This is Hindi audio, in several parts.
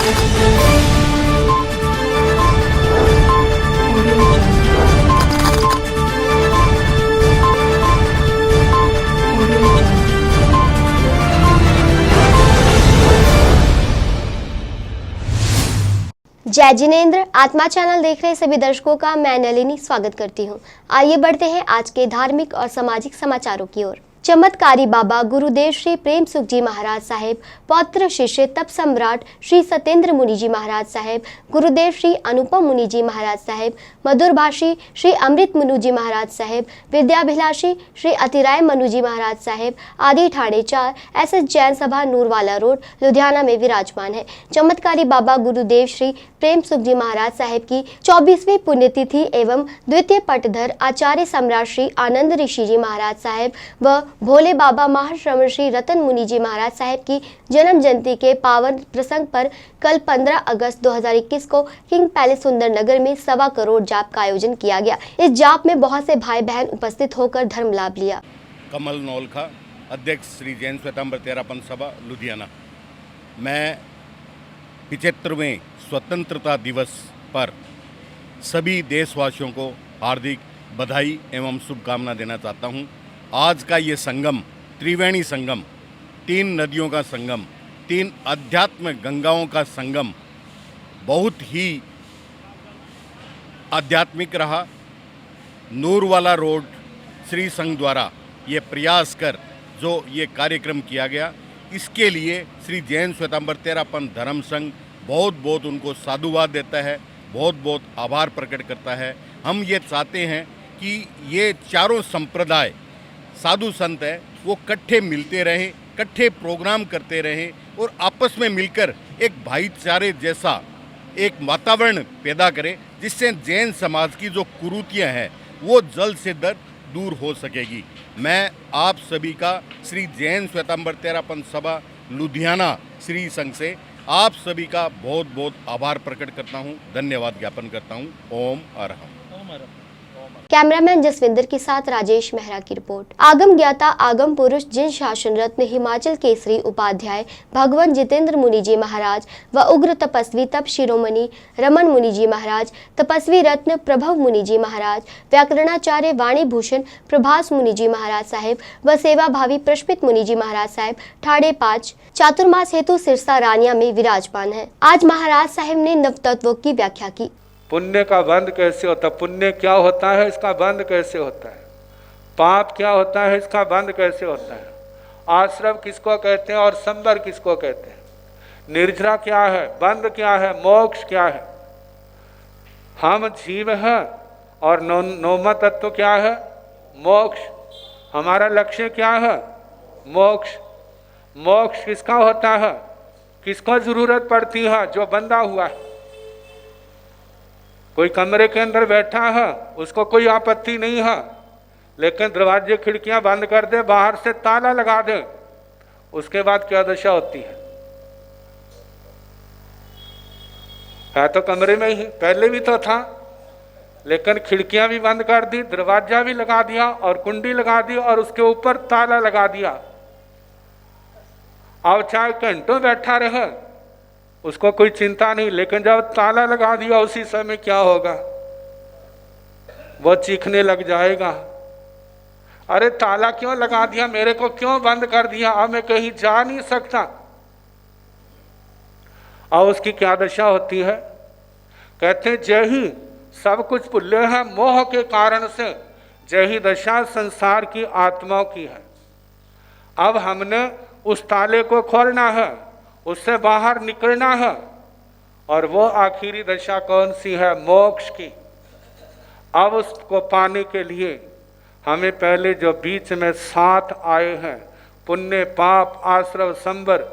जय जिनेंद्र। आत्मा चैनल देख रहे सभी दर्शकों का मैं नलिनी स्वागत करती हूं। आइए बढ़ते हैं आज के धार्मिक और सामाजिक समाचारों की ओर। चमत्कारी बाबा गुरुदेव श्री प्रेम सुख जी महाराज साहेब, पौत्र शिष्य तप सम्राट श्री सत्येंद्र मुनि जी महाराज साहेब, गुरुदेव श्री अनुपम मुनि जी महाराज साहेब, मधुरभाषी श्री अमृत मनु जी महाराज साहेब, विद्याभिलाषी श्री अतिराय मनु जी महाराज साहेब आदि ठाणे 4 SS जैन सभा नूरवाला रोड लुधियाना में विराजमान है। चमत्कारी बाबा गुरुदेव श्री प्रेम सुख जी महाराज साहेब की 24वीं पुण्यतिथि एवं द्वितीय पटधर आचार्य सम्राट श्री आनंद ऋषि जी महाराज साहेब व भोले बाबा महाश्रवण श्री रतन मुनि जी महाराज साहेब की जन्म जयंती के पावन प्रसंग पर कल 15 अगस्त 2021 को किंग पैलेस सुंदरनगर में 1.25 करोड़ जाप का आयोजन किया गया। इस जाप में बहुत से भाई बहन उपस्थित होकर धर्म लाभ लिया। कमल नौलखा, अध्यक्ष श्री जैन श्वेतांबर तेरापन सभा लुधियाना। मैं 75वें स्वतंत्रता दिवस पर सभी देशवासियों को हार्दिक बधाई एवं शुभकामना देना चाहता हूं। आज का ये संगम, त्रिवेणी संगम, 3 नदियों का संगम, 3 अध्यात्म गंगाओं का संगम बहुत ही आध्यात्मिक रहा। नूरवाला रोड श्री संघ द्वारा ये प्रयास कर जो ये कार्यक्रम किया गया, इसके लिए श्री जैन श्वेतांबर तेरापन धर्म संघ बहुत बहुत उनको साधुवाद देता है, बहुत बहुत आभार प्रकट करता है। हम ये चाहते हैं कि ये चारों संप्रदाय साधु संत है वो इकट्ठे मिलते रहें, इकट्ठे प्रोग्राम करते रहें और आपस में मिलकर एक भाईचारे जैसा एक वातावरण पैदा करें, जिससे जैन समाज की जो कुरीतियाँ हैं वो जल्द से जल्द दूर हो सकेगी। मैं आप सभी का श्री जैन श्वेतांबर तेरापन सभा लुधियाना श्री संघ से आप सभी का बहुत बहुत आभार प्रकट करता हूँ, धन्यवाद ज्ञापन करता हूँ। ओम अरहम। कैमरामैन जसविंदर के साथ राजेश मेहरा की रिपोर्ट। आगम ज्ञाता आगम पुरुष जिन शासन रत्न हिमाचल केसरी उपाध्याय भगवान जितेंद्र मुनि जी महाराज व उग्र तपस्वी तप शिरोमणि रमन मुनि जी महाराज, तपस्वी रत्न प्रभव मुनि जी महाराज, व्याकरणाचार्य वाणी भूषण प्रभास मुनि जी महाराज साहेब व सेवा भावी प्रस्पित मुनि जी महाराज साहेब ठाणे 5 चातुर्मास हेतु सिरसा रानिया में विराजमान है। आज महाराज साहेब ने नवतत्वों की व्याख्या की। पुण्य का बंध कैसे होता है, पुण्य क्या होता है, इसका बंध कैसे होता है, पाप क्या होता है, इसका बंध कैसे होता है, आश्रम किसको कहते हैं और संबर किसको कहते हैं, निर्जरा क्या है, बंध क्या है, मोक्ष क्या है। हम जीव हैं और नौमा तत्व क्या है, मोक्ष। हमारा लक्ष्य क्या है, मोक्ष। मोक्ष किसका होता है, किसको जरूरत पड़ती है, जो बंधा हुआ है। कोई कमरे के अंदर बैठा है उसको कोई आपत्ति नहीं है, लेकिन दरवाजे खिड़कियां बंद कर दे, बाहर से ताला लगा दे, उसके बाद क्या दशा होती है तो कमरे में ही, पहले भी तो था, लेकिन खिड़कियां भी बंद कर दी, दरवाजा भी लगा दिया और कुंडी लगा दी और उसके ऊपर ताला लगा दिया। अब चाहे घंटों बैठा रहे उसको कोई चिंता नहीं, लेकिन जब ताला लगा दिया उसी समय क्या होगा, वो चीखने लग जाएगा, अरे ताला क्यों लगा दिया, मेरे को क्यों बंद कर दिया, अब मैं कहीं जा नहीं सकता। और उसकी क्या दशा होती है, कहते जय ही सब कुछ भूले हैं मोह के कारण से, जय ही दशा संसार की आत्माओं की है। अब हमने उस ताले को खोलना है, उससे बाहर निकलना है, और वो आखिरी दशा कौन सी है, मोक्ष की। अब उसको पाने के लिए हमें पहले जो बीच में 7 आए हैं, पुण्य पाप आश्रव संबर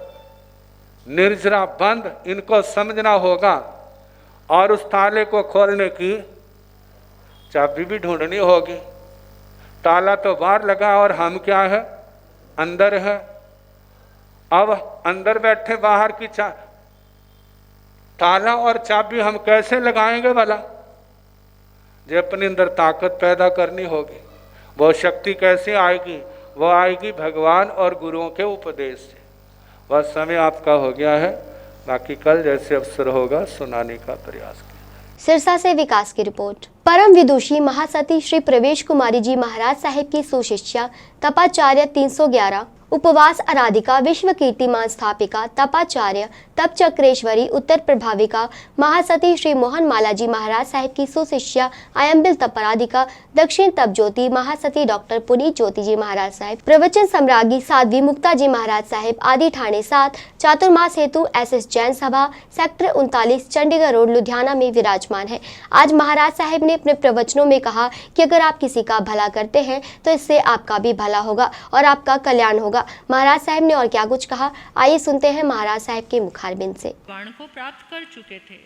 निर्जरा बंध, इनको समझना होगा और उस ताले को खोलने की चाबी भी ढूंढनी होगी। ताला तो बाहर लगा और हम क्या है, अंदर है। अब अंदर बैठे बाहर की ताला और चाबी हम कैसे लगाएंगे भला, जो अपने अंदर ताकत पैदा करनी होगी। वो शक्ति कैसे आएगी, वो आएगी भगवान और गुरुओं के उपदेश से। वह समय आपका हो गया है, बाकी कल जैसे अवसर होगा सुनाने का प्रयास करें। सिरसा से विकास की रिपोर्ट। परम विदुषी महासती श्री प्रवेश कुमारी जी महाराज साहिब की सुशिष्या तपाचार्य 311 उपवास आराधिका विश्व कीर्तिमान स्थापिका तपाचार्य तप चक्रेश्वरी उत्तर प्रभाविका महासती श्री मोहन माला जी महाराज साहिब की सुशिष्या आयम्बिल तपराधिका दक्षिण तप ज्योति महासती डॉक्टर पुनीत ज्योति जी महाराज साहिब प्रवचन सम्राज्ञी साध्वी मुक्ता जी महाराज साहिब आदि ठाणे 7 चातुर्मास हेतु एसएस जैन सभा सेक्टर 39 चंडीगढ़ रोड लुधियाना में विराजमान है। आज महाराज साहिब ने अपने प्रवचनों में कहा कि अगर आप किसी का भला करते हैं तो इससे आपका भी भला होगा और आपका कल्याण होगा। महाराज साहिब ने और क्या कुछ कहा, आइए सुनते हैं महाराज साहिब के मुखारबिंद से। वाण को प्राप्त कर चुके थे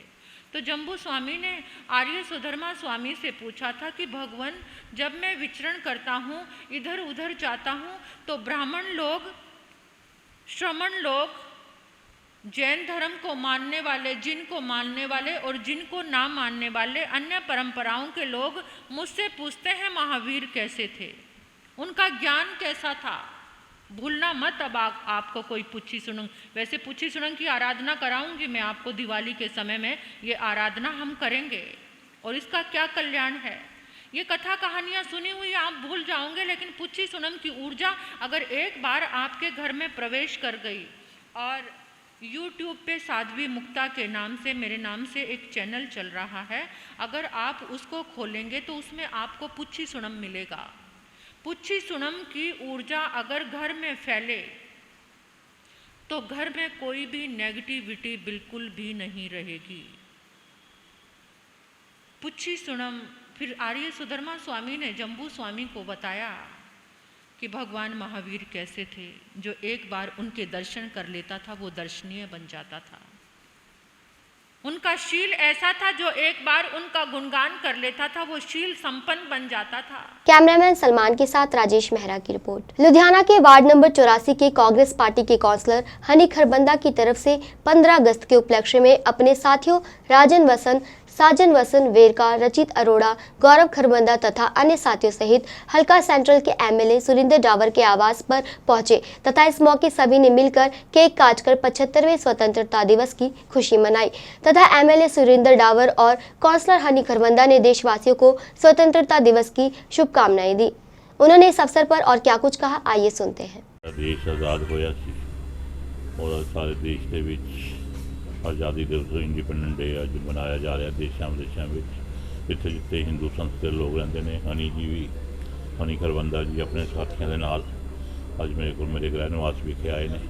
तो जम्बू स्वामी ने आर्य सुधर्मा स्वामी से पूछा था कि भगवान, जब मैं विचरण करता हूँ, इधर उधर जाता हूँ, तो ब्राह्मण लोग, श्रमण लोग, जैन धर्म को मानने वाले, जिनको मानने वाले और जिनको ना मानने वाले अन्य परंपराओं के लोग मुझसे पूछते हैं महावीर कैसे थे, उनका ज्ञान कैसा था। भूलना मत अब आपको कोई पुच्छी सुनंग, वैसे पुच्छी सुनंग की आराधना कराऊंगी मैं आपको दिवाली के समय में, ये आराधना हम करेंगे और इसका क्या कल्याण है। ये कथा कहानियाँ सुनी हुई आप भूल जाओगे, लेकिन पुच्छी सुनंग की ऊर्जा अगर एक बार आपके घर में प्रवेश कर गई। और YouTube पे साध्वी मुक्ता के नाम से, मेरे नाम से एक चैनल चल रहा है, अगर आप उसको खोलेंगे तो उसमें आपको पुच्छी सुनम मिलेगा। पुच्छी सुनम की ऊर्जा अगर घर में फैले तो घर में कोई भी नेगेटिविटी बिल्कुल भी नहीं रहेगी। पुच्छी सुनम। फिर आर्य सुधर्मा स्वामी ने जम्बू स्वामी को बताया कि भगवान महावीर कैसे थे, जो एक बार उनके दर्शन कर लेता था वो दर्शनीय बन जाता था। उनका शील ऐसा था जो एक बार उनका गुणगान कर लेता था वो शील संपन्न बन जाता था। कैमरामैन सलमान के साथ राजेश मेहरा की रिपोर्ट। लुधियाना के वार्ड नंबर 84 के कांग्रेस पार्टी के काउंसलर हनी खरबंदा की तरफ से 15 अगस्त के उपलक्ष्य में अपने साथियों राजन वसन, साजन वसन वेरका, रचित अरोड़ा, गौरव खरबंदा तथा अन्य साथियों सहित हल्का सेंट्रल के एमएलए सुरिंदर डावर के आवास पर पहुंचे तथा इस मौके सभी ने मिलकर केक काटकर 75वें स्वतंत्रता दिवस की खुशी मनाई तथा एमएलए सुरिंदर डावर और काउंसलर हनी खरबंदा ने देशवासियों को स्वतंत्रता दिवस की शुभकामनाएं दी। उन्होंने इस अवसर पर और क्या कुछ कहा, आइए सुनते हैं। देश आज़ाद होया सी और सारे देश के विच आज़ादी दिवस इंडिपेंडेंट डे अज मनाया जा रहा देशों विदेशों में, जिथे जिथे हिंदू संस्कृत लोग रहते हैं। हनी जी भी, हनी खरबंदा जी अपने साथियों के नाल अज मेरे गृह निवास विखे आए ने।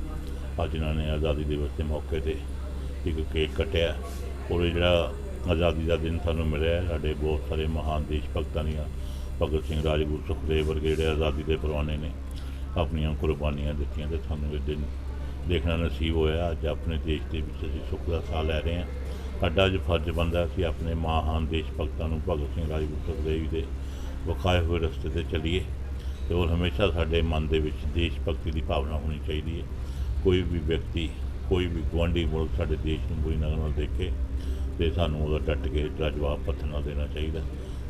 अज इन्होंने आज़ादी दिवस के मौके पर एक केक कटिया और जो आज़ादी का दिन सूँ मिले साढ़े बहुत सारे महान देश भगतों दी, भगत सिंह, राजगुरु, सुखदेव वर्गे जो आज़ादी के परवाने ने अपन कुर्बानियाँ दित्तियां ते सानूं ये दिन देखना नसीब होया। अज अपने देश के असीं सुख का साह लै रहे हैं। साडा अज फर्ज बनता कि अपने महान देश भगतों भगत सिंह, राजगुरु, सुखदेव के विखाए हुए रस्ते से चलीए तो और हमेशा साडे मन दे विच देश भगती की भावना होनी चाहिए है। कोई भी व्यक्ति, कोई भी गुआढ़ी मुल्क साडे देश को बुरी नज़र नाल देखे तो सानूं उहदा डट के जवाब पत्थर ना देना चाहिए।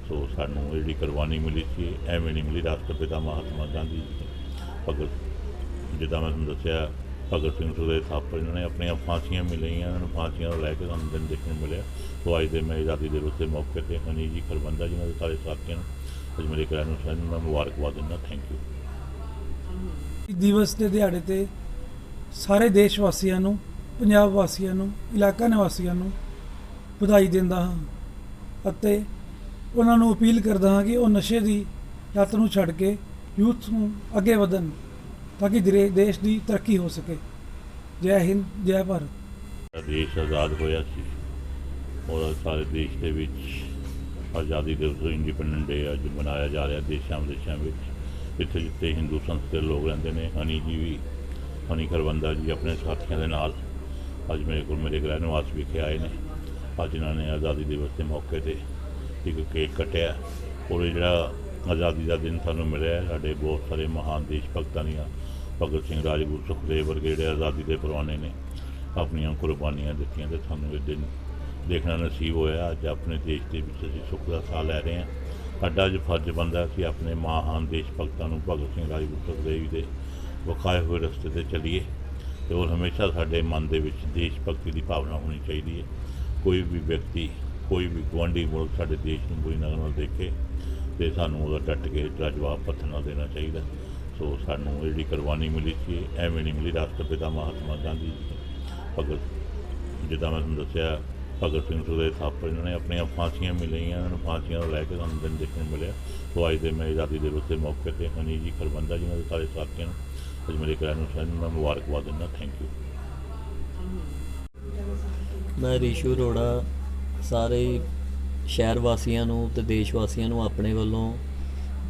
सो सानूं जिहड़ी कुर्बानी मिली सी एवें नहीं मिली। राष्ट्रपिता महात्मा गांधी जी, भगत, जिदा मैं तुहानूं दस्सिया, भगत सिंह, सुखदेव थापर, इन्होंने अपनी फांसियां मिलियां, इन्होंने फांसियां लैके सानूं दिन देखने मिले। तो अज के मैं आज़ादी दिवस के मौके पर हनी जी खरबंदा जी के सारे साथियों अज मेरे गृह निवास मैं मुबारकबाद दिंदा। Thank you. दिवस के दिहाड़े ते सारे देश वासियों नूं, पंजाब वासियों नूं, इलाका निवासियों नूं ਵਧਾਈ ਦਿੰਦਾ ਹਾਂ ਅਤੇ ਉਹਨਾਂ ਨੂੰ ਅਪੀਲ ਕਰਦਾ ਹਾਂ ਕਿ ਉਹ ਨਸ਼ੇ ਦੀ ਲੱਤ ਨੂੰ ਛੱਡ ਕੇ ਯੂਥ ਨੂੰ ਅੱਗੇ ਵਧਣ ਤਾਂ ਕਿ ਦੇਸ਼ ਦੀ ਤਰੱਕੀ ਹੋ ਸਕੇ। ਜੈ ਹਿੰਦ, ਜੈ ਭਾਰਤ। देश आज़ाद होया सी और सारे देश के विच आज़ादी दिवस इंडिपेंडेंट डे अज मनाया जा रहा देशों विदेशों में, जिथे जिथे हिंदू संस्कृत लोग रहते हैं। हनी जी भी, हनी खरबंदा जी अपने साथियों के नाल अज मेरे गृह निवास विखे आए ने। अज इन्होंने आज़ादी दिवस के मौके पर एक केक कटिया और जो आज़ादी का दिन सूँ मिले साढ़े बहुत सारे महान देश भगतों दी, भगत सिंह, राजगुरु, सुखदेव वर्गे जो आज़ादी के परवाने ने अपन कुर्बानियाँ दित्तियां ते सानूं ये दिन देखना नसीब होया। अज अपने देश के असीं सुख का साह लै रहे हैं। साडा अज फर्ज बनता कि अपने महान देश भगतों भगत सिंह, राजगुरु, सुखदेव के विखाए हुए रस्ते से चलीए ਤੇ ਔਰ ਹਮੇਸ਼ਾ ਸਾਡੇ ਮਨ ਦੇ ਵਿੱਚ ਦੇਸ਼ ਭਗਤੀ ਦੀ ਭਾਵਨਾ ਹੋਣੀ ਚਾਹੀਦੀ ਹੈ। ਕੋਈ ਵੀ ਵਿਅਕਤੀ, ਕੋਈ ਵੀ ਗੁਆਂਢੀ ਮੁਲਕ ਸਾਡੇ ਦੇਸ਼ ਨੂੰ ਬੁਰੀ ਨਜ਼ਰ ਨਾਲ ਦੇਖੇ ਤੇ ਸਾਨੂੰ ਉਹਦਾ ਡਟ ਕੇ ਇਹਦਾ ਜਵਾਬ ਪੱਥਰ ਨਾਲ ਦੇਣਾ ਚਾਹੀਦਾ। ਸੋ ਸਾਨੂੰ ਜਿਹੜੀ ਕੁਰਬਾਨੀ ਮਿਲੀ ਸੀ ਐਵੇਂ ਨਹੀਂ ਮਿਲੀ। ਰਾਸ਼ਟਰਪਿਤਾ ਮਹਾਤਮਾ ਗਾਂਧੀ ਜੀ, ਭਗਤ, ਜਿੱਦਾਂ ਮੈਂ ਤੁਹਾਨੂੰ ਦੱਸਿਆ, ਭਗਤ ਸਿੰਘ ਸੁਖਦੇਵ ਥਾਪਰ, ਇਹਨਾਂ ਨੇ ਆਪਣੀਆਂ ਫਾਂਸੀਆਂ ਵੀ ਲਈਆਂ, ਇਹਨਾਂ ਨੂੰ ਫਾਂਸੀਆਂ ਤੋਂ ਲੈ ਕੇ ਸਾਨੂੰ ਦਿਨ ਦੇਖਣ ਨੂੰ ਮਿਲਿਆ। ਸੋ ਅੱਜ ਦੇ ਮੈਂ ਆਜ਼ਾਦੀ ਦਿਵਸ ਦੇ ਮੌਕੇ 'ਤੇ ਹਨੀ ਜੀ ਖਰਬੰਦਾ ਜੀ, ਇਹਨਾਂ ਦੇ ਸਾਰੇ ਸਾਥੀਆਂ ਨੂੰ ਅੱਜ ਮੇਰੇ ਘਰਾਂ ਨੂੰ ਸਾਰਿਆਂ ਨੂੰ ਮੈਂ ਮੁਬਾਰਕਬਾਦ ਦਿੰਦਾ। Thank you. ਮੈਂ ਰੀਸ਼ੂ ਅਰੋੜਾ ਸਾਰੇ ਸ਼ਹਿਰ ਵਾਸੀਆਂ ਨੂੰ ਤੇ ਦੇਸ਼ ਵਾਸੀਆਂ ਨੂੰ ਆਪਣੇ ਵੱਲੋਂ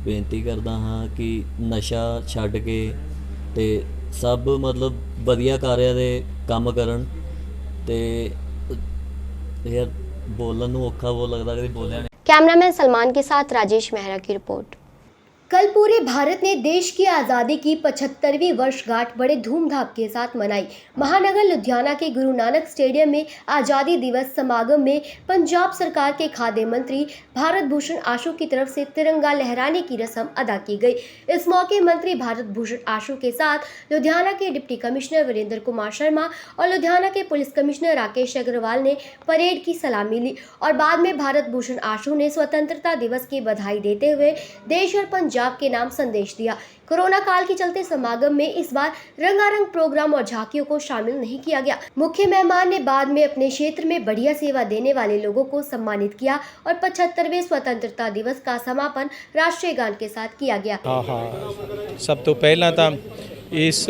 ਬੇਨਤੀ ਕਰਦਾ ਹਾਂ ਕਿ ਨਸ਼ਾ ਛੱਡ ਕੇ ਤੇ ਸਭ ਮਤਲਬ ਵਧੀਆ ਕਾਰਿਆਂ ਦੇ ਕੰਮ ਕਰਨ। ਤੇ ਯਾਰ बोलन ਨੂੰ ਔਖਾ ਬਹੁਤ लगता कभी बोलिया नहीं। कैमरामैन सलमान के साथ राजेश मेहरा की रिपोर्ट। कल पूरे भारत ने देश की आज़ादी की 75वीं वर्षगांठ बड़े धूमधाम के साथ मनाई। महानगर लुधियाना के गुरु नानक स्टेडियम में आज़ादी दिवस समागम में पंजाब सरकार के खाद्य मंत्री भारत भूषण आशु की तरफ से तिरंगा लहराने की रस्म अदा की गई। इस मौके मंत्री भारत भूषण आशु के साथ लुधियाना के डिप्टी कमिश्नर वीरेंद्र कुमार शर्मा और लुधियाना के पुलिस कमिश्नर राकेश अग्रवाल ने परेड की सलामी ली और बाद में भारत भूषण आशु ने स्वतंत्रता दिवस की बधाई देते हुए देश और पंजाब के नाम संदेश दिया। कोरोना काल के चलते समागम में इस बार रंगारंग प्रोग्राम और झांकियों को शामिल नहीं किया गया। मुख्य मेहमान ने बाद में अपने क्षेत्र में बढ़िया सेवा देने वाले लोगों को सम्मानित किया और 75वें स्वतंत्रता दिवस का समापन राष्ट्रीय गान के साथ किया गया। सब तो पहला तो इस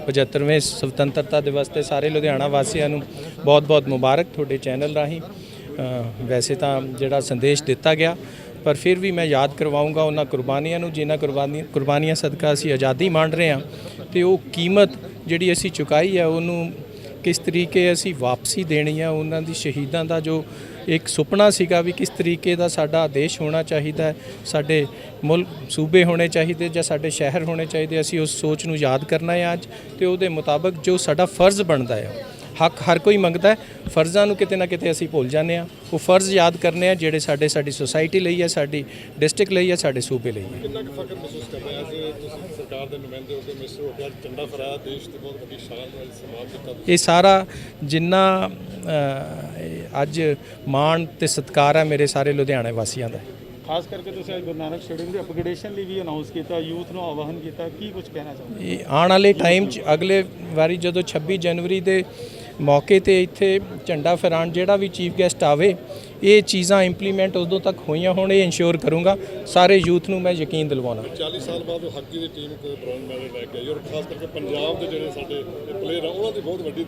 75वें स्वतंत्रता दिवस ਤੇ ਸਾਰੇ ਲੁਧਿਆਣਾ ਵਾਸੀਆਂ ਨੂੰ ਬਹੁਤ-ਬਹੁਤ ਮੁਬਾਰਕ ਤੁਹਾਡੇ ਚੈਨਲ ਰਾਹੀਂ। ਵੈਸੇ ਤਾਂ ਜਿਹੜਾ ਸੰਦੇਸ਼ ਦਿੱਤਾ ਗਿਆ पर फिर भी मैं याद करवाऊँगा उन्होंने कुर्बानियां जिन्होंने कुर्बानियां सदका असी आज़ादी माण रहे हैं तो वो कीमत जिहड़ी असी चुकाई है उन्होंने किस तरीके असी वापसी देनी है। उन्होंने शहीदों का जो एक सुपना सीगा भी किस तरीके का साडा देश होना चाहिए, साडे मुल्क सूबे होने चाहिए या साडे शहर होने चाहिए, असी उस सोच नूं याद करना है अज। तो उहदे मुताबक जो साडा फर्ज बनता है, हक हर कोई मंगता है, फर्जां नूं किते ना किते असीं भुल जाने आ। वो फर्ज याद करने आ जिहड़े साडी सोसाइटी लई है, साडी डिस्ट्रिक्ट लई है, साडे सूबे लई है। कितना फख्र महसूस कर रहे हैं तुसीं सरकार दे नुमाइंदे हो के मिनिस्टर हो के झंडा फहराया, देश की बहुत बड़ी शान नाल सम्मान दिता। ये सारा जिन्ना अज माण ते सत्कार है मेरे सारे लुधियाणे वासियों का। खास करके तुसीं गुरु नानक स्टेडियम की अपग्रेडेशन ਲਈ ਵੀ ਅਨਾਉਂਸ ਕੀਤਾ, ਯੂਥ ਨੂੰ ਆਵਾਹਨ ਕੀਤਾ, ਕੀ ਕੁਝ ਕਹਿਣਾ ਚਾਹੁੰਦੇ? ਆਉਣ ਵਾਲੇ ਟਾਈਮ 'ਚ ਅਗਲੇ ਵਾਰੀ ਜਦੋਂ 26 ਜਨਵਰੀ ਦੇ ਮੌਕੇ ਤੇ ਇੱਥੇ ਝੰਡਾ ਫਹਿਰਾਉਣ ਜਿਹੜਾ ਵੀ ਚੀਫ ਗੈਸਟ ਆਵੇ, ਇਹ ਚੀਜ਼ਾਂ ਇੰਪਲੀਮੈਂਟ ਉਦੋਂ ਤੱਕ ਹੋਈਆਂ ਹੋਣ, ਇਹ ਇੰਸ਼ੋਰ ਕਰੂੰਗਾ ਸਾਰੇ ਯੂਥ ਨੂੰ ਮੈਂ ਯਕੀਨ ਦਿਲਵਾਉਣਾ। 40 ਸਾਲ ਬਾਅਦ ਹਾਕੀ ਦੀ ਟੀਮ ਕੋਈ ਬ੍ਰੌਂਜ਼ ਮੈਡਲ ਲੈ ਕੇ ਆਈ ਔਰ ਖਾਸ ਕਰਕੇ ਪੰਜਾਬ ਦੇ ਜਿਹੜੇ ਸਾਡੇ ਪਲੇਅਰ ਆ ਉਹਨਾਂ ਦੀ ਬਹੁਤ ਵੱਡੀ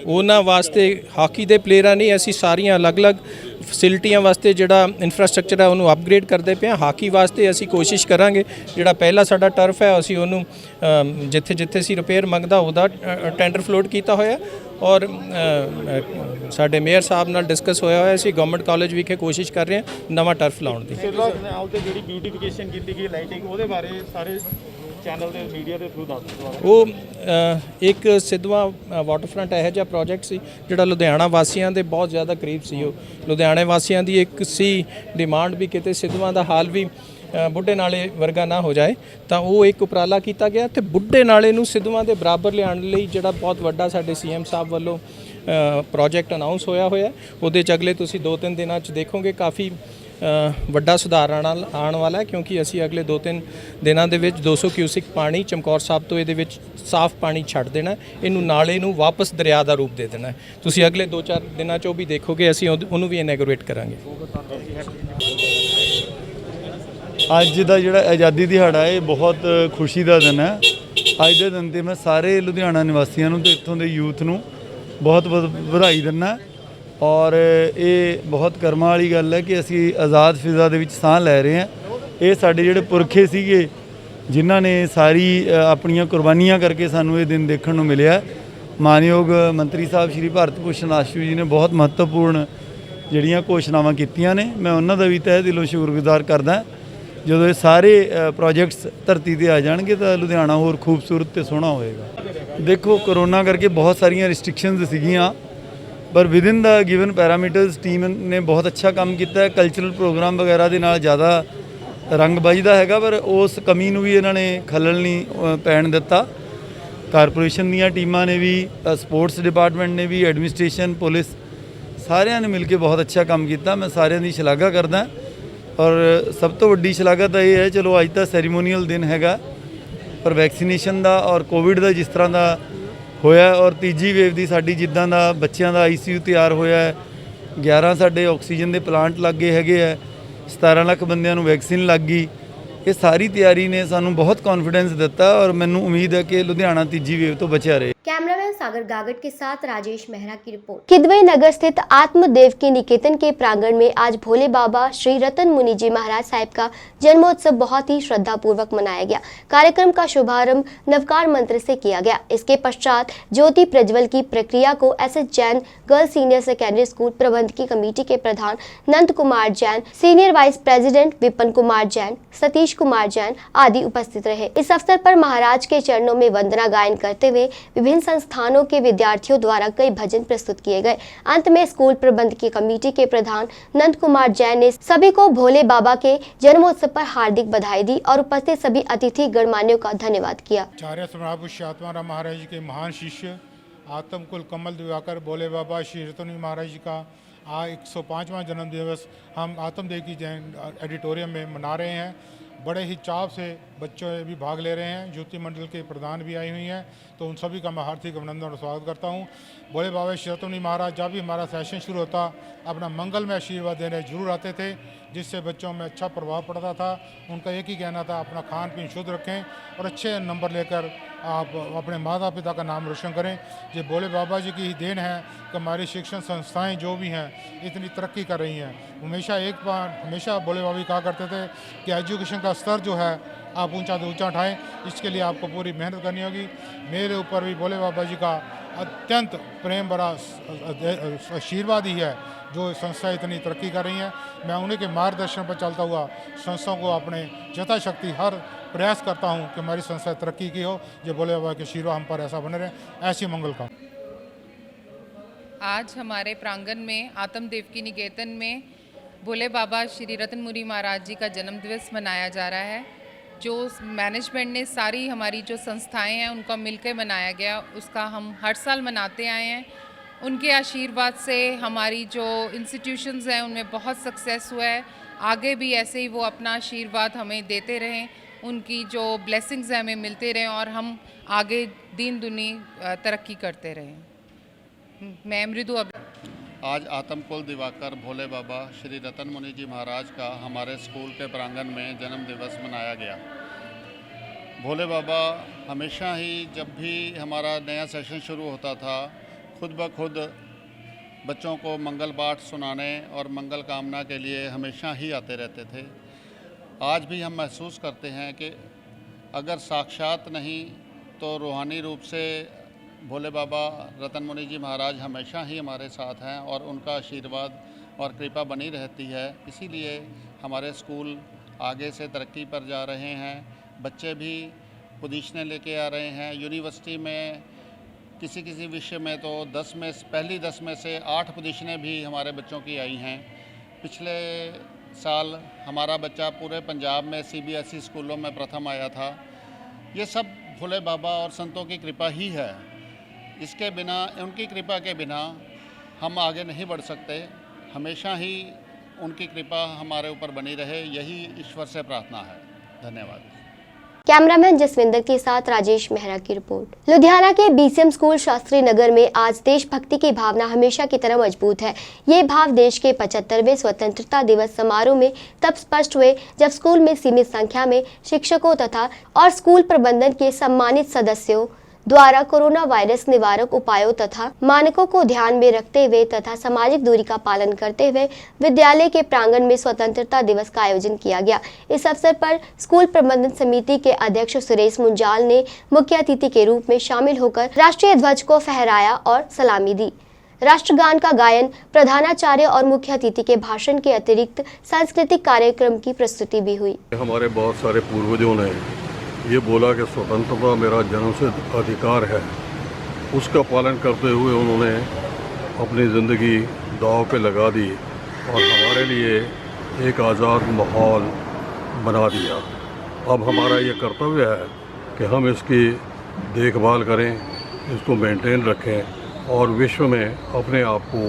ਉਹਨਾਂ ਵਾਸਤੇ ਹਾਕੀ ਦੇ ਪਲੇਅਰਾਂ ਨਹੀਂ, ਅਸੀਂ ਸਾਰੀਆਂ ਅਲੱਗ-ਅਲੱਗ ਫੈਸਿਲਿਟੀਆਂ ਵਾਸਤੇ ਜਿਹੜਾ ਇਨਫਰਾਸਟ੍ਰਕਚਰ ਹੈ ਉਹਨੂੰ ਅਪਗ੍ਰੇਡ ਕਰਦੇ ਪਏ ਹਾਂ। ਹਾਕੀ ਵਾਸਤੇ ਅਸੀਂ ਕੋਸ਼ਿਸ਼ ਕਰਾਂਗੇ ਜਿਹੜਾ ਪਹਿਲਾ ਸਾਡਾ ਟਰਫ ਹੈ ਅਸੀਂ ਉਹਨੂੰ ਜਿੱਥੇ ਅਸੀਂ ਰਿਪੇਅਰ ਮੰਗਦਾ ਉਹਦਾ ਟੈਂਡਰ ਫਲੋਟ ਕੀਤਾ ਹੋਇਆ ਔਰ ਸਾਡੇ ਮੇਅਰ ਸਾਹਿਬ ਨਾਲ ਡਿਸਕਸ ਹੋਇਆ ਅਸੀਂ ਗਵਰਨਮੈਂਟ ਕਾਲਜ ਵਿਖੇ ਕੋਸ਼ਿਸ਼ ਕਰ ਰਹੇ ਹਾਂ ਨਵਾਂ ਟਰਫ ਲਾਉਣ ਦੀ। ਨਾਲ ਤੇ ਜਿਹੜੀ ਬਿਊਟੀਫਿਕੇਸ਼ਨ ਕੀਤੀ ਗਈ ਲਾਈਟਿੰਗ ਉਹਦੇ ਬਾਰੇ ਸਾਰੇ ਚੈਨਲ ਦੇ ਮੀਡੀਆ ਦੇ ਥਰੂ ਦੱਸ ਦਿਓ। ਉਹ ਇੱਕ ਸਿੱਧਵਾਂ ਵਾਟਰਫਰੰਟ ਇਹੋ ਜਿਹਾ ਪ੍ਰੋਜੈਕਟ ਸੀ ਜਿਹੜਾ ਲੁਧਿਆਣਾ ਵਾਸੀਆਂ ਦੇ ਬਹੁਤ ਜ਼ਿਆਦਾ ਕਰੀਬ ਸੀ। ਉਹ ਲੁਧਿਆਣੇ ਵਾਸੀਆਂ ਦੀ ਇੱਕ ਸੀ ਡਿਮਾਂਡ ਵੀ ਕਿਤੇ ਸਿੱਧਵਾਂ ਦਾ ਹਾਲ ਵੀ ਬੁੱਢੇ ਨਾਲੇ ਵਰਗਾ ਨਾ ਹੋ ਜਾਏ, ਤਾਂ ਉਹ ਇੱਕ ਉਪਰਾਲਾ ਕੀਤਾ ਗਿਆ ਤੇ ਬੁੱਢੇ ਨਾਲੇ ਨੂੰ ਸਿੱਧਵਾਂ ਦੇ ਬਰਾਬਰ ਲਿਆਉਣ ਲਈ ਜਿਹੜਾ ਬਹੁਤ ਵੱਡਾ ਸਾਡੇ ਸੀਐਮ ਸਾਹਿਬ ਵੱਲੋਂ ਪ੍ਰੋਜੈਕਟ ਅਨਾਉਂਸ ਹੋਇਆ ਉਹਦੇ 'ਚ ਅਗਲੇ ਤੁਸੀਂ 2-3 ਦਿਨਾਂ 'ਚ ਦੇਖੋਗੇ ਕਾਫੀ ਵੱਡਾ ਸੁਧਾਰ ਆਉਣ ਵਾਲਾ ਹੈ ਕਿਉਂਕਿ ਅਸੀਂ ਅਗਲੇ 2-3 ਦਿਨਾਂ ਦੇ ਵਿੱਚ 200 ਕਿਊਸਿਕ ਪਾਣੀ ਚਮਕੌਰ ਸਾਹਿਬ ਤੋਂ ਇਹਦੇ ਵਿੱਚ ਸਾਫ਼ ਪਾਣੀ ਛੱਡ ਦੇਣਾ, ਇਹਨੂੰ ਨਾਲੇ ਨੂੰ ਵਾਪਸ ਦਰਿਆ ਦਾ ਰੂਪ ਦੇ ਦੇਣਾ। ਤੁਸੀਂ ਅਗਲੇ 2-4 ਦਿਨਾਂ 'ਚ ਉਹ ਵੀ ਦੇਖੋਗੇ, ਅਸੀਂ ਉਹਨੂੰ ਵੀ ਇਨੈਗੋਰੇਟ ਕਰਾਂਗੇ। ਅੱਜ ਦਾ ਜਿਹੜਾ ਆਜ਼ਾਦੀ ਦਿਹਾੜਾ ਇਹ ਬਹੁਤ ਖੁਸ਼ੀ ਦਾ ਦਿਨ ਹੈ। ਅੱਜ ਦੇ ਦਿਨ 'ਤੇ ਮੈਂ ਸਾਰੇ ਲੁਧਿਆਣਾ ਨਿਵਾਸੀਆਂ ਨੂੰ ਤੇ ਇੱਥੋਂ ਦੇ ਯੂਥ ਨੂੰ ਬਹੁਤ ਬਹੁਤ ਵਧਾਈ ਦਿੰਦਾ ਔਰ ਇਹ ਬਹੁਤ ਕਰਮਾਂ ਵਾਲੀ ਗੱਲ ਹੈ ਕਿ ਅਸੀਂ ਆਜ਼ਾਦ ਫਿਜ਼ਾ ਦੇ ਵਿੱਚ ਸਾਹ ਲੈ ਰਹੇ ਹਾਂ। ਇਹ ਸਾਡੇ ਜਿਹੜੇ ਪੁਰਖੇ ਸੀਗੇ ਜਿਨ੍ਹਾਂ ਨੇ ਸਾਰੀ ਆਪਣੀਆਂ ਕੁਰਬਾਨੀਆਂ ਕਰਕੇ ਸਾਨੂੰ ਇਹ ਦਿਨ ਦੇਖਣ ਨੂੰ ਮਿਲਿਆ। ਮਾਨਯੋਗ ਮੰਤਰੀ ਸਾਹਿਬ ਸ਼੍ਰੀ ਭਾਰਤ ਭੂਸ਼ਣ ਆਸ਼ੂ ਜੀ ਨੇ ਬਹੁਤ ਮਹੱਤਵਪੂਰਨ ਜਿਹੜੀਆਂ ਘੋਸ਼ਣਾਵਾਂ ਕੀਤੀਆਂ ਨੇ, ਮੈਂ ਉਹਨਾਂ ਦਾ ਵੀ ਤਹਿ ਦਿਲੋਂ ਸ਼ੁਕਰਗੁਜ਼ਾਰ ਕਰਦਾ। ਜਦੋਂ ਇਹ ਸਾਰੇ ਪ੍ਰੋਜੈਕਟਸ ਧਰਤੀ 'ਤੇ ਆ ਜਾਣਗੇ ਤਾਂ ਲੁਧਿਆਣਾ ਹੋਰ ਖੂਬਸੂਰਤ ਤੇ ਸੋਹਣਾ ਹੋਏਗਾ। ਦੇਖੋ ਕਰੋਨਾ ਕਰਕੇ ਬਹੁਤ ਸਾਰੀਆਂ ਰਿਸਟ੍ਰਿਕਸ਼ਨਸ ਸੀਗੀਆਂ ਪਰ ਵਿਦਿਨ ਦਾ ਗਿਵਨ ਪੈਰਾਮੀਟਰਸ ਟੀਮ ਨੇ ਬਹੁਤ ਅੱਛਾ ਕੰਮ ਕੀਤਾ। ਕਲਚਰਲ ਪ੍ਰੋਗਰਾਮ ਵਗੈਰਾ ਦੇ ਨਾਲ ਜ਼ਿਆਦਾ ਰੰਗ ਵੱਜਦਾ ਹੈਗਾ ਪਰ ਉਸ ਕਮੀ ਨੂੰ ਵੀ ਇਹਨਾਂ ਨੇ ਖਲਲ ਨਹੀਂ ਪੈਣ ਦਿੱਤਾ। ਕਾਰਪੋਰੇਸ਼ਨ ਦੀਆਂ ਟੀਮਾਂ ਨੇ ਵੀ, ਸਪੋਰਟਸ ਡਿਪਾਰਟਮੈਂਟ ਨੇ ਵੀ, ਐਡਮਿਨਿਸਟ੍ਰੇਸ਼ਨ, ਪੁਲਿਸ, ਸਾਰਿਆਂ ਨੇ ਮਿਲ ਕੇ ਬਹੁਤ ਅੱਛਾ ਕੰਮ ਕੀਤਾ। ਮੈਂ ਸਾਰਿਆਂ ਦੀ ਸ਼ਲਾਘਾ ਕਰਦਾ। ਔਰ ਸਭ ਤੋਂ ਵੱਡੀ ਸ਼ਲਾਘਾ ਤਾਂ ਇਹ ਹੈ, ਚਲੋ ਅੱਜ ਤਾਂ ਸੈਰੀਮੋਨੀਅਲ ਦਿਨ ਹੈਗਾ, ਪਰ ਵੈਕਸੀਨੇਸ਼ਨ ਦਾ ਔਰ ਕੋਵਿਡ ਦਾ ਜਿਸ ਤਰ੍ਹਾਂ ਦਾ ਹੋਇਆ, ਔਰ ਤੀਜੀ ਵੇਵ ਦੀ ਸਾਡੀ ਜਿੱਦਾਂ ਦਾ ਬੱਚਿਆਂ ਦਾ ICU ਤਿਆਰ ਹੋਇਆ ਹੈ, 11 ਸਾਡੇ ਆਕਸੀਜਨ ਦੇ ਪਲਾਂਟ ਲੱਗੇ ਹੈਗੇ ਹੈ, 17 ਲੱਖ ਬੰਦਿਆਂ ਨੂੰ ਵੈਕਸੀਨ ਲੱਗ ਗਈ। ये सारी तैयारी ने सानू बहुत कॉन्फिडेंस दिता और मैनू उम्मीद है कि लुधियाना तीजी वेव तो बचा रहे। कैमरामैन सागर गागट के साथ राजेश मेहरा की रिपोर्ट। किदवई नगर स्थित आत्मदेव की निकेतन के प्रांगण में आज भोले बाबा श्री रतन मुनि जी महाराज साहिब का जन्मोत्सव बहुत ही श्रद्धा पूर्वक मनाया गया। कार्यक्रम का शुभारंभ नवकार मंत्र से किया गया। इसके पश्चात ज्योति प्रज्वल की प्रक्रिया को SS Jain girls senior secondary school प्रबंधकी कमेटी के प्रधान Nand Kumar Jain, senior vice president Vipin Kumar Jain, Satish Kumar Jain आदि उपस्थित रहे। इस अवसर पर महाराज के चरणों में वंदना गायन करते हुए विभिन्न संस्थानों के विद्यार्थियों द्वारा कई भजन प्रस्तुत किए गए। अंत में स्कूल प्रबंधकीय कमेटी के प्रधान नंद कुमार जैन ने सभी को भोले बाबा के जन्मोत्सव पर हार्दिक बधाई दी और उपस्थित सभी अतिथि गणमान्यों का धन्यवाद किया। आचार्य सम्राट आत्माराम महाराज जी के महान शिष्य आत्मकुल कमल दिवाकर भोले बाबा श्री रतन महाराज जी का 105वां जन्म दिवस हम आत्मदेव की जैन एडिटोरियम में मना रहे हैं। बड़े ही चाव से बच्चों भी भाग ले रहे हैं। ज्योति मंडल के प्रधान भी आई हुई हैं, तो उन सभी का मैं हार्दिक अभिनंदन और स्वागत करता हूं। भोले बाबा श्री रतन महाराज जब भी हमारा सेशन शुरू होता अपना मंगलमय आशीर्वाद देने जरूर आते थे, जिससे बच्चों में अच्छा प्रभाव पड़ता था। उनका एक ही कहना था, अपना खान पीन शुद्ध रखें और अच्छे नंबर लेकर आप अपने माता पिता का नाम रोशन करें। ये भोले बाबा जी की ही देन है कि हमारी शिक्षण संस्थाएं जो भी हैं इतनी तरक्की कर रही हैं। हमेशा भोले बाबा जी कहा करते थे कि एजुकेशन का स्तर जो है आप ऊंचा से ऊंचा उठाएं, इसके लिए आपको पूरी मेहनत करनी होगी। मेरे ऊपर भी भोले बाबा जी का अत्यंत प्रेम भरा आशीर्वाद ही है जो संस्था इतनी तरक्की कर रही हैं। मैं उन्हीं के मार्गदर्शन पर चलता हुआ संस्थाओं को अपने यथाशक्ति हर प्रयास करता हूं कि हमारी संस्था तरक्की की हो। जो भोले बाबा के आशीर्वाद हम पर ऐसा बने रहे, ऐसी मंगल का। आज हमारे प्रांगण में आत्मदेव की निकेतन में भोले बाबा श्री रतन मुनि महाराज जी का जन्म दिवस मनाया जा रहा है। जो मैनेजमेंट ने सारी हमारी जो संस्थाएं हैं उनका मिलकर मनाया गया, उसका हम हर साल मनाते आए हैं। उनके आशीर्वाद से हमारी जो इंस्टीट्यूशंस हैं उनमें बहुत सक्सेस हुआ है। आगे भी ऐसे ही वो अपना आशीर्वाद हमें देते रहें, उनकी जो ब्लेसिंग्स हैं हमें मिलते रहें और हम आगे दिन दुनी तरक्की करते रहें। मैं मृदु आज आत्मकुल दिवाकर भोले बाबा श्री रतन मुनि जी महाराज का हमारे स्कूल के प्रांगण में जन्म दिवस मनाया गया। भोले बाबा हमेशा ही जब भी हमारा नया सेशन शुरू होता था खुद ब खुद बच्चों को मंगल पाठ सुनाने और मंगल कामना के लिए हमेशा ही आते रहते थे। आज भी हम महसूस करते हैं कि अगर साक्षात नहीं तो रूहानी रूप से भोले बाबा रतन मुनि जी महाराज हमेशा ही हमारे साथ हैं और उनका आशीर्वाद और कृपा बनी रहती है। इसीलिए हमारे स्कूल आगे से तरक्की पर जा रहे हैं। बच्चे भी पोजीशनें लेके आ रहे हैं। यूनिवर्सिटी में किसी विषय में तो पहली 10 में से 8 पोजीशनें भी हमारे बच्चों की आई हैं। पिछले साल हमारा बच्चा पूरे पंजाब में CBSE स्कूलों में प्रथम आया था। ये सब भोले बाबा और संतों की कृपा ही है। इसके बिना, उनकी कृपा के बिना हम आगे नहीं बढ़ सकते। हमेशा ही उनकी कृपा हमारे ऊपर बनी रहे, यही ईश्वर से प्रार्थना है। धन्यवाद। कैमरामैन जसविंदर के साथ राजेश मेहरा की रिपोर्ट। लुधियाना के BCM स्कूल शास्त्री नगर में आज देशभक्ति की भावना हमेशा की तरह मजबूत है। ये भाव देश के 75वें स्वतंत्रता दिवस समारोह में तब स्पष्ट हुए जब स्कूल में सीमित संख्या में शिक्षकों तथा और स्कूल प्रबंधन के सम्मानित सदस्यों द्वारा कोरोना वायरस निवारक उपायों तथा मानकों को ध्यान में रखते हुए तथा सामाजिक दूरी का पालन करते हुए विद्यालय के प्रांगण में स्वतंत्रता दिवस का आयोजन किया गया। इस अवसर पर स्कूल प्रबंधन समिति के अध्यक्ष सुरेश मुंजाल ने मुख्य अतिथि के रूप में शामिल होकर राष्ट्रीय ध्वज को फहराया और सलामी दी। राष्ट्रगान का गायन, प्रधानाचार्य और मुख्य अतिथि के भाषण के अतिरिक्त सांस्कृतिक कार्यक्रम की प्रस्तुति भी हुई। हमारे बहुत सारे पूर्वजों ने ये बोला कि स्वतंत्रता मेरा जन्मसिद्ध अधिकार है, उसका पालन करते हुए उन्होंने अपनी ज़िंदगी दांव पे लगा दी और हमारे लिए एक आज़ाद माहौल बना दिया। अब हमारा ये कर्तव्य है कि हम इसकी देखभाल करें, इसको मेंटेन रखें और विश्व में अपने आप को,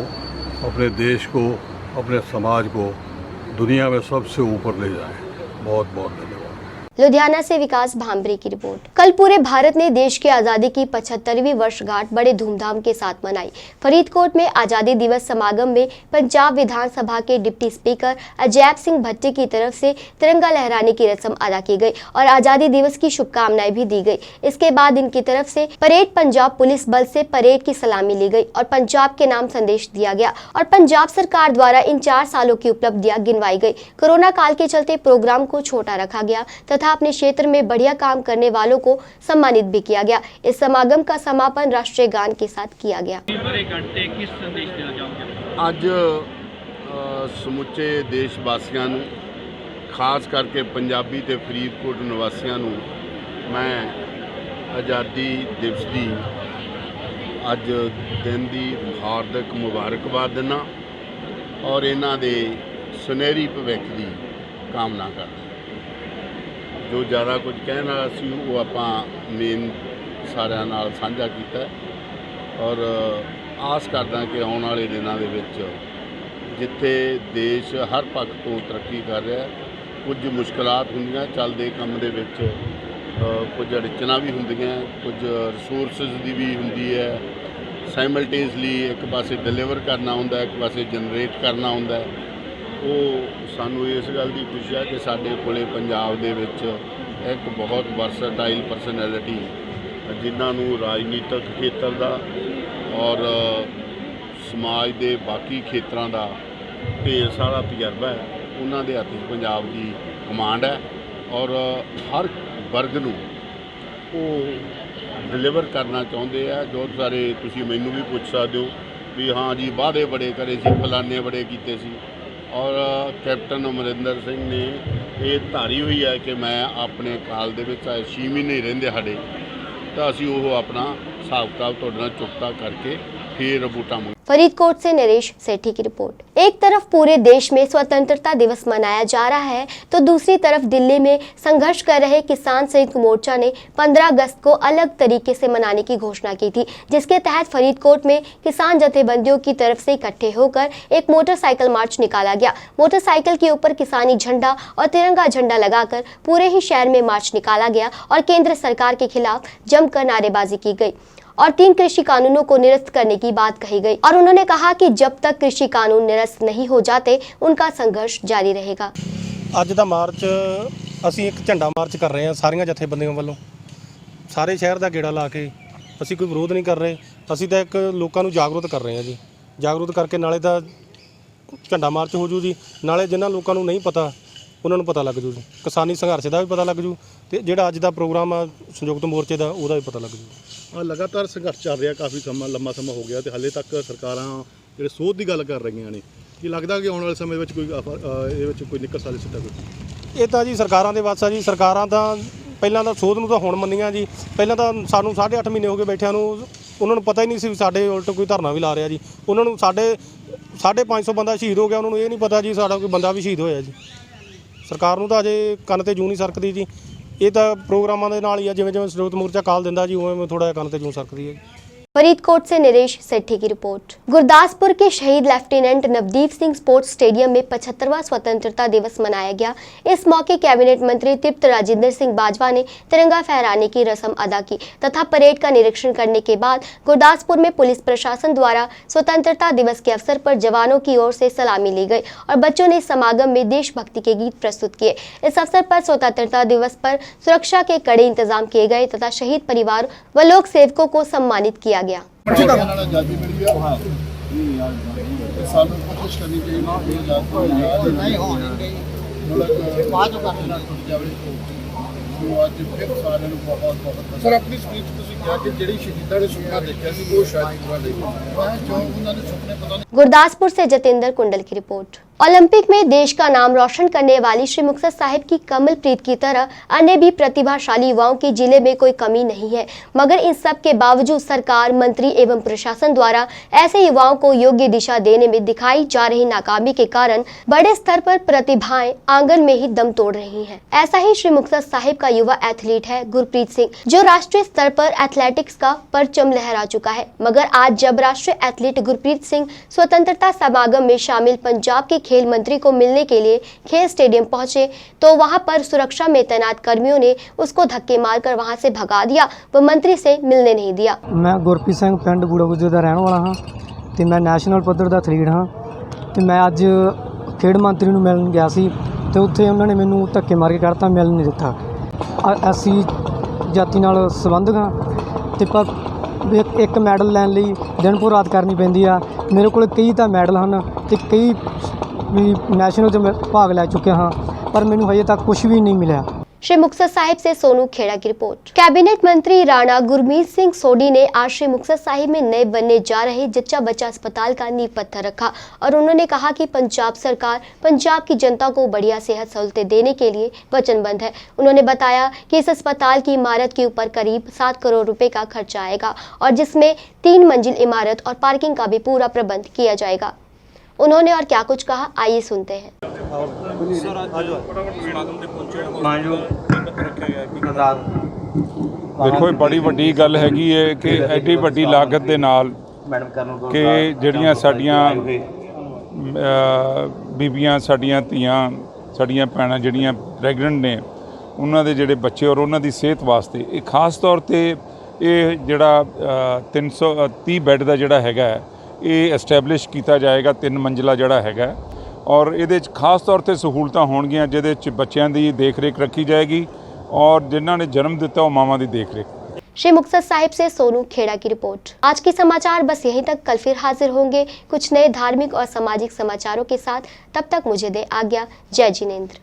अपने देश को, अपने समाज को दुनिया में सबसे ऊपर ले जाएं। बहुत बहुत धन्यवाद। लुधियाना से विकास भांबरे की रिपोर्ट। कल पूरे भारत ने देश की आज़ादी की 75वीं वर्षगांठ बड़े धूमधाम के साथ मनाई। फरीदकोट में आज़ादी दिवस समागम में पंजाब विधानसभा के डिप्टी स्पीकर अजैब सिंह भट्टी की तरफ से तिरंगा लहराने की रस्म अदा की गई और आज़ादी दिवस की शुभकामनाएं भी दी गई। इसके बाद इनकी तरफ से परेड पंजाब पुलिस बल से परेड की सलामी ली गई और पंजाब के नाम संदेश दिया गया और पंजाब सरकार द्वारा इन 4 सालों की उपलब्धियां गिनवाई गई। कोरोना काल के चलते प्रोग्राम को छोटा रखा गया तथा अपने क्षेत्र में बढ़िया काम करने वालों को सम्मानित भी किया गया। इस समागम का समापन राष्ट्रीय गान के साथ किया गया। ਅੱਜ ਸਮੁੱਚੇ ਦੇਸ਼ ਵਾਸੀਆਂ ਨੂੰ, ਖਾਸ ਕਰਕੇ ਪੰਜਾਬੀ ਤੇ ਫਰੀਦਕੋਟ ਨਿਵਾਸੀਆਂ ਨੂੰ ਮੈਂ ਆਜ਼ਾਦੀ ਦਿਵਸ ਦੀ ਅੱਜ ਦਿਨ ਦੀ ਹਾਰਦਿਕ ਮੁਬਾਰਕਬਾਦ ਦਿੰਦਾ ਔਰ ਇਹਨਾਂ ਦੇ ਸੁਨਹਿਰੀ ਭਵਿੱਖ ਦੀ ਕਾਮਨਾ ਕਰਦਾ। ਜੋ ਜ਼ਿਆਦਾ ਕੁਝ ਕਹਿਣ ਵਾਲਾ ਸੀ ਉਹ ਆਪਾਂ ਮੇਨ ਸਾਰਿਆਂ ਨਾਲ ਸਾਂਝਾ ਕੀਤਾ ਔਰ ਆਸ ਕਰਦਾ ਕਿ ਆਉਣ ਵਾਲੇ ਦਿਨਾਂ ਦੇ ਵਿੱਚ ਜਿੱਥੇ ਦੇਸ਼ ਹਰ ਪੱਖ ਤੋਂ ਤਰੱਕੀ ਕਰ ਰਿਹਾ, ਕੁਝ ਮੁਸ਼ਕਲਾਂ ਹੁੰਦੀਆਂ ਚੱਲਦੇ ਕੰਮ ਦੇ ਵਿੱਚ, ਕੁਝ ਅੜਚਨਾਂ ਵੀ ਹੁੰਦੀਆਂ, ਕੁਝ ਰਿਸੋਰਸਿਸ ਦੀ ਵੀ ਹੁੰਦੀ ਹੈ, ਸਾਈਮਲਟੇਨੀਅਸਲੀ ਇੱਕ ਪਾਸੇ ਡਿਲੀਵਰ ਕਰਨਾ ਹੁੰਦਾ, ਇੱਕ ਪਾਸੇ ਜਨਰੇਟ ਕਰਨਾ ਹੁੰਦਾ। ਉਹ ਸਾਨੂੰ ਇਸ ਗੱਲ ਦੀ ਖੁਸ਼ੀ ਹੈ ਕਿ ਸਾਡੇ ਕੋਲੇ ਪੰਜਾਬ ਦੇ ਵਿੱਚ ਇੱਕ ਬਹੁਤ ਵਰਸਟਾਈਲ ਪਰਸਨੈਲਿਟੀ ਜਿਨ੍ਹਾਂ ਨੂੰ ਰਾਜਨੀਤਿਕ ਖੇਤਰ ਦਾ ਔਰ ਸਮਾਜ ਦੇ ਬਾਕੀ ਖੇਤਰਾਂ ਦਾ ਢੇਰ ਸਾਰਾ ਤਜਰਬਾ ਹੈ, ਉਹਨਾਂ ਦੇ ਹੱਥ 'ਚ ਪੰਜਾਬ ਦੀ ਕਮਾਂਡ ਹੈ ਔਰ ਹਰ ਵਰਗ ਨੂੰ ਉਹ ਡਿਲੀਵਰ ਕਰਨਾ ਚਾਹੁੰਦੇ ਆ। ਜੋ ਸਾਰੇ ਤੁਸੀਂ ਮੈਨੂੰ ਵੀ ਪੁੱਛ ਸਕਦੇ ਹੋ ਵੀ ਹਾਂ ਜੀ ਵਾਅਦੇ ਬੜੇ ਕਰੇ ਸੀ, ਫਲਾਨੇ ਬੜੇ ਕੀਤੇ ਸੀ ਔਰ ਕੈਪਟਨ ਅਮਰਿੰਦਰ ਸਿੰਘ ਨੇ ਇਹ ਧਾਰੀ ਹੋਈ ਹੈ ਕਿ ਮੈਂ ਆਪਣੇ ਕਾਲ ਦੇ ਵਿੱਚ 6 ਮਹੀਨੇ ਰਹਿੰਦੇ ਸਾਡੇ ਤਾਂ ਅਸੀਂ ਉਹ ਆਪਣਾ ਹਿਸਾਬ ਕਿਤਾਬ ਤੁਹਾਡੇ ਨਾਲ ਚੁਕਤਾ ਕਰਕੇ फिर बूटा। फरीदकोट से नरेश सेठी की रिपोर्ट। एक तरफ पूरे देश में स्वतंत्रता दिवस मनाया जा रहा है तो दूसरी तरफ दिल्ली में संघर्ष कर रहे किसान संयुक्त मोर्चा ने 15 अगस्त को अलग तरीके से मनाने की घोषणा की थी, जिसके तहत फरीदकोट में किसान जथेबंदियों की तरफ से इकट्ठे होकर एक मोटरसाइकिल मार्च निकाला गया। मोटरसाइकिल के ऊपर किसानी झंडा और तिरंगा झंडा लगाकर पूरे ही शहर में मार्च निकाला गया और केंद्र सरकार के खिलाफ जमकर नारेबाजी की गई और 3 कृषि कानूनों को निरस्त करने की बात कही गई और उन्होंने कहा कि जब तक कृषि कानून निरस्त नहीं हो जाते उनका संघर्ष जारी रहेगा। ਅੱਜ ਦਾ ਮਾਰਚ ਅਸੀਂ ਇੱਕ ਝੰਡਾ ਮਾਰਚ ਕਰ ਰਹੇ ਹਾਂ ਸਾਰੀਆਂ ਜਥੇਬੰਦੀਆਂ ਵੱਲੋਂ। ਸਾਰੇ ਸ਼ਹਿਰ ਦਾ ਗੇੜਾ ਲਾ ਕੇ ਅਸੀਂ ਕੋਈ ਵਿਰੋਧ ਨਹੀਂ ਕਰ ਰਹੇ, ਅਸੀਂ ਤਾਂ ਇੱਕ ਲੋਕਾਂ ਨੂੰ ਜਾਗਰੂਕ ਕਰ ਰਹੇ ਹਾਂ ਜੀ। ਜਾਗਰੂਕ ਕਰਕੇ ਨਾਲੇ ਤਾਂ ਝੰਡਾ ਮਾਰਚ ਹੋ ਜੂ ਜੀ, ਨਾਲੇ ਜਿਨ੍ਹਾਂ ਲੋਕਾਂ ਨੂੰ ਨਹੀਂ ਪਤਾ ਉਹਨਾਂ ਨੂੰ ਪਤਾ ਲੱਗ ਜੂ ਜੀ। ਕਿਸਾਨੀ ਸੰਘਰਸ਼ ਦਾ ਵੀ ਪਤਾ ਲੱਗ ਜੂ ਤੇ ਜਿਹੜਾ ਅੱਜ ਦਾ ਪ੍ਰੋਗਰਾਮ ਆ ਸੰਯੁਕਤ ਮੋਰਚੇ ਦਾ ਉਹਦਾ ਵੀ ਪਤਾ ਲੱਗ ਜੂ। ਲਗਾਤਾਰ ਸੰਘਰਸ਼ ਚੱਲ ਰਿਹਾ, ਕਾਫੀ ਲੰਮਾ ਸਮਾਂ ਹੋ ਗਿਆ ਤੇ ਹਾਲੇ ਤੱਕ ਸਰਕਾਰਾਂ ਜਿਹੜੇ ਸੋਧ ਦੀ ਗੱਲ ਕਰ ਰਹੀਆਂ ਨੇ। ਕੀ ਲੱਗਦਾ ਕਿ ਆਉਣ ਵਾਲੇ ਸਮੇਂ ਵਿੱਚ ਕੋਈ ਇਹਦੇ ਵਿੱਚ ਕੋਈ ਨਿਕਲ ਸਕਦਾ ਸਿੱਟਾ ਕੋਈ? ਇਹ ਤਾਂ ਜੀ ਸਰਕਾਰਾਂ ਦੇ ਵੱਸ ਆ ਜੀ। ਸਰਕਾਰਾਂ ਤਾਂ ਪਹਿਲਾਂ ਤਾਂ ਸੋਧ ਨੂੰ ਤਾਂ ਹੁਣ ਮੰਨੀਆਂ ਜੀ, ਪਹਿਲਾਂ ਤਾਂ ਸਾਨੂੰ 8.5 ਮਹੀਨੇ ਹੋ ਗਏ ਬੈਠਿਆਂ ਨੂੰ, ਉਹਨਾਂ ਨੂੰ ਪਤਾ ਹੀ ਨਹੀਂ ਸੀ ਸਾਡੇ ਉਲਟ ਕੋਈ ਧਰਨਾ ਵੀ ਲਾ ਰਿਹਾ ਜੀ। ਉਹਨਾਂ ਨੂੰ ਸਾਡੇ 550 ਬੰਦਾ ਸ਼ਹੀਦ ਹੋ ਗਿਆ, ਉਹਨਾਂ ਨੂੰ ਇਹ ਨਹੀਂ ਪਤਾ ਜੀ ਸਾਡਾ ਕੋਈ ਬੰਦਾ ਵੀ ਸ਼ਹੀਦ ਹੋਇਆ ਜੀ। ਸਰਕਾਰ ਨੂੰ ਤਾਂ ਅਜੇ ਕੰਨ ਤੇ ਜੂੰ ਨਹੀਂ ਸਰਕਦੀ ਜੀ। ਇਹ ਤਾਂ ਪ੍ਰੋਗਰਾਮਾਂ ਦੇ ਨਾਲ ਹੀ ਆ, ਜਿਵੇਂ ਜਿਵੇਂ ਸੰਯੁਕਤ ਮੋਰਚਾ ਕਾਲ ਦਿੰਦਾ ਜੀ ਉਵੇਂ ਥੋੜਾ ਜਿਹਾ ਕੰਨ ਤੇ ਜੂੰ ਸਰਕਦੀ ਹੈ। फरीदकोट से नरेश सेठी की रिपोर्ट। गुरदासपुर के शहीद lieutenant Navdeep Singh sports stadium में 75वां स्वतंत्रता दिवस मनाया गया। इस मौके कैबिनेट मंत्री तृप्त राजेंद्र सिंह बाजवा ने तिरंगा फहराने की रस्म अदा की तथा परेड का निरीक्षण करने के बाद गुरदासपुर में पुलिस प्रशासन द्वारा स्वतंत्रता दिवस के अवसर पर जवानों की ओर से सलामी ली गई और बच्चों ने समागम में देशभक्ति के गीत प्रस्तुत किए। इस अवसर पर स्वतंत्रता दिवस पर सुरक्षा के कड़े इंतजाम किए गए तथा शहीद परिवार व लोक सेवकों को सम्मानित किया गया। आजादी मिली है सालों कोशिश करनी चाहिए सर अपनी स्पीच कहा कि ਜਿਹੜੀ ਸ਼ਹੀਦਾਂ ਨੇ ਸੁਪਨਾ ਦੇਖਿਆ ਸੀ ਉਹ ਸ਼ਾਇਦ ਪੂਰਾ ਨਹੀਂ ਹੋਇਆ ਜੋ ਉਹਨਾਂ ਦੇ ਸੁਪਨੇ ਪਤਾ ਨਹੀਂ। गुरदासपुर से जतेंद्र कुंडल की रिपोर्ट। ओलंपिक में देश का नाम रोशन करने वाली श्री मुक्तसर साहिब की कमलप्रीत की तरह अन्य भी प्रतिभाशाली युवाओं की जिले में कोई कमी नहीं है, मगर इन सब के बावजूद सरकार, मंत्री एवं प्रशासन द्वारा ऐसे युवाओं को योग्य दिशा देने में दिखाई जा रही नाकामी के कारण बड़े स्तर पर प्रतिभाएं आंगन में ही दम तोड़ रही हैं। ऐसा ही श्री मुक्तसर साहिब का युवा एथलीट है गुरप्रीत सिंह, जो राष्ट्रीय स्तर पर एथलेटिक्स का परचम लहरा चुका है। मगर आज जब राष्ट्रीय एथलीट गुरप्रीत सिंह स्वतंत्रता समागम में शामिल पंजाब के खेल मंत्री को मिलने के लिए खेल स्टेडियम पहुंचे तो वहां पर सुरक्षा में तैनात कर्मियों ने उसको धक्के मारकर वहां से भगा दिया व मंत्री से मिलने नहीं दिया। मैं गुरप्रीत सिंह पिंड बूड़ा गुजर का रहने वाला हाँ तो मैं नैशनल पद्धर का एथलीट हाँ तो मैं अज खेड मंत्री ਨੂੰ ਮਿਲਣ ਗਿਆ ਸੀ ਤੇ ਉੱਥੇ ਉਹਨਾਂ ਨੇ ਮੈਨੂੰ ਧੱਕੇ ਮਾਰ ਕੇ ਕੱਢਤਾ, ਮਿਲ ਨਹੀਂ ਦਿੱਤਾ। ਅਸੀਂ ਜਾਤੀ ਨਾਲ ਸੰਬੰਧ ਹਾਂ ਤੇ ਪਰ ਇੱਕ ਮੈਡਲ ਲੈਣ ਲਈ ਦਿਨ ਭਰ ਰਾਤ ਕਰਨੀ ਪੈਂਦੀ ਆ। ਮੇਰੇ ਕੋਲ ਕਈ ਤਾਂ ਮੈਡਲ ਹਨ ਤੇ ਕਈ भी नेशनल से भाग ले चुके हाँ, पर मैंने हजे तक कुछ भी नहीं मिला। श्री मुक्तसर साहिब से सोनू खेड़ा की रिपोर्ट। कैबिनेट मंत्री राणा गुरमीत सिंह सोडी ने आज श्री मुक्तसर साहिब में नए बनने जा रहे जच्चा बच्चा अस्पताल का नींव पत्थर रखा और उन्होंने कहा कि पंजाब सरकार पंजाब की जनता को बढ़िया सेहत सहूलतें देने के लिए वचनबद्ध है। उन्होंने बताया कि इस अस्पताल की इमारत के ऊपर करीब 7 करोड़ रुपए का खर्चा आएगा और जिसमें 3 मंजिल इमारत और पार्किंग का भी पूरा प्रबंध किया जाएगा। उन्होंने और क्या कुछ कहा, आइए सुनते हैं। देखो बड़ी वड्डी गल हैगी है कि एडी वड्डी लागत दे नाल कि जड़ियां साडियां बीबियां साडियां धीआं साडियां भैणां जड़ियां प्रैगनेंट ने उन्हां दे जिहड़े बच्चे और उन्हां दी सेहत वास्ते ये खास तौर ते ये जिहड़ा 330 बैड दा जिहड़ा हैगा ये एस्टैबलिश किया जाएगा। 3 मंजिला जिहड़ा हैगा और ये खास तौर पर सहूलतां होणगियां जिहदे च बच्चों की देख रेख रखी जाएगी और जिन्हों ने जन्म दिता वो मावां की देख रेख। श्री मुक्तसर साहिब से सोनू खेड़ा की रिपोर्ट। आज के समाचार बस यहीं तक, कल फिर हाजिर होंगे कुछ नए धार्मिक और सामाजिक समाचारों के साथ। तब तक मुझे दे आज्ञा। जय जिनेंद्र।